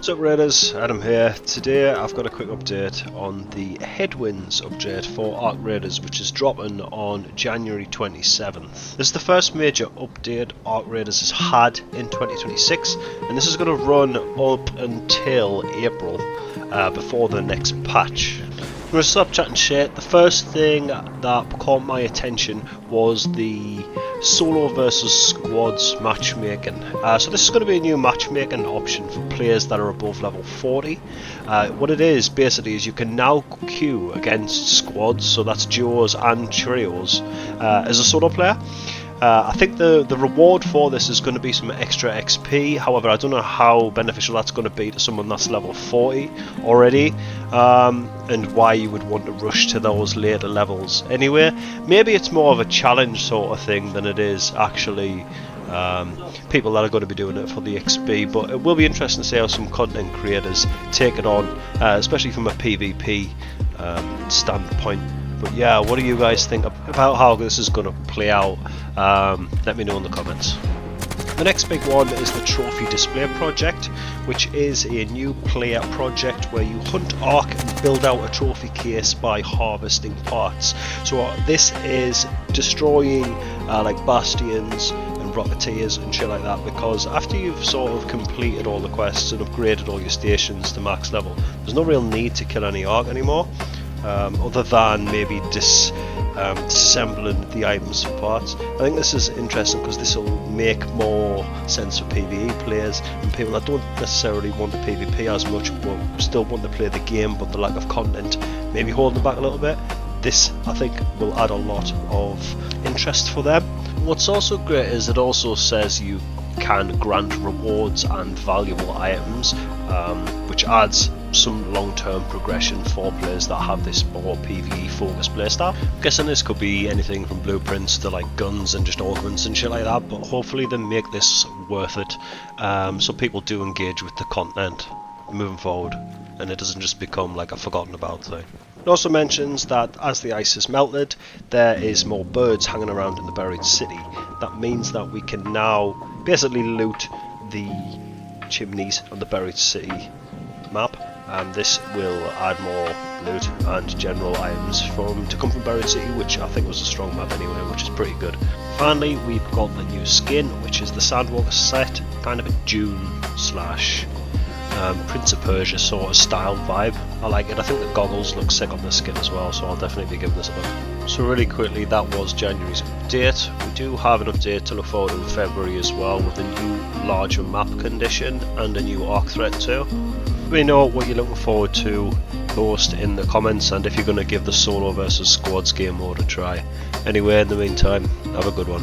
What's up Raiders, Adam here. Today I've got a quick update on the Headwinds update for Ark Raiders, which is dropping on January 27th. This is the first major update Ark Raiders has had in 2026, and this is going to run up until April, before the next patch. I'm going to stop chatting shit. The first thing that caught my attention was the solo versus squads matchmaking. So this is going to be a new matchmaking option for players that are above level 40. What it is basically is you can now queue against squads, so that's duos and trios, as a solo player. I think the reward for this is going to be some extra XP. However, I don't know how beneficial that's going to be to someone that's level 40 already, and why you would want to rush to those later levels anyway. Maybe it's more of a challenge sort of thing than it is actually people that are going to be doing it for the XP, but it will be interesting to see how some content creators take it on, especially from a PvP standpoint. But yeah, what do you guys think about how this is going to play out? Let me know in the comments. The next big one is the Trophy Display Project, which is a new player project where you hunt Ark and build out a trophy case by harvesting parts. So this is destroying like bastions and rocketeers and shit like that, because after you've sort of completed all the quests and upgraded all your stations to max level, there's no real need to kill any Ark anymore. Other than maybe disassembling the items for parts. I think this is interesting because this will make more sense for PvE players and people that don't necessarily want to PvP as much but still want to play the game, but the lack of content maybe holding them back a little bit. This, I think, will add a lot of interest for them. What's also great is it also says you can grant rewards and valuable items, which adds some long-term progression for players that have this more PvE focused playstyle. I'm guessing this could be anything from blueprints to like guns and just augments and shit like that, but hopefully they make this worth it, so people do engage with the content moving forward and it doesn't just become like a forgotten about thing. It also mentions that as the ice is melted, there is more birds hanging around in the buried city. That means that we can now basically loot the chimneys on the buried city map. This will add more loot and general items to come from Buried City, which I think was a strong map anyway, which is pretty good. Finally, we've got the new skin, which is the Sandwalker set, kind of a Dune slash Prince of Persia sort of style vibe. I like it. I think the goggles look sick on the skin as well, so I'll definitely be giving this a look. So really quickly, that was January's update. We do have an update to look forward to in February as well, with a new larger map condition and a new Ark threat too. Let me know what you're looking forward to post in the comments, and if you're going to give the solo versus squads game mode a try. Anyway, in the meantime, have a good one.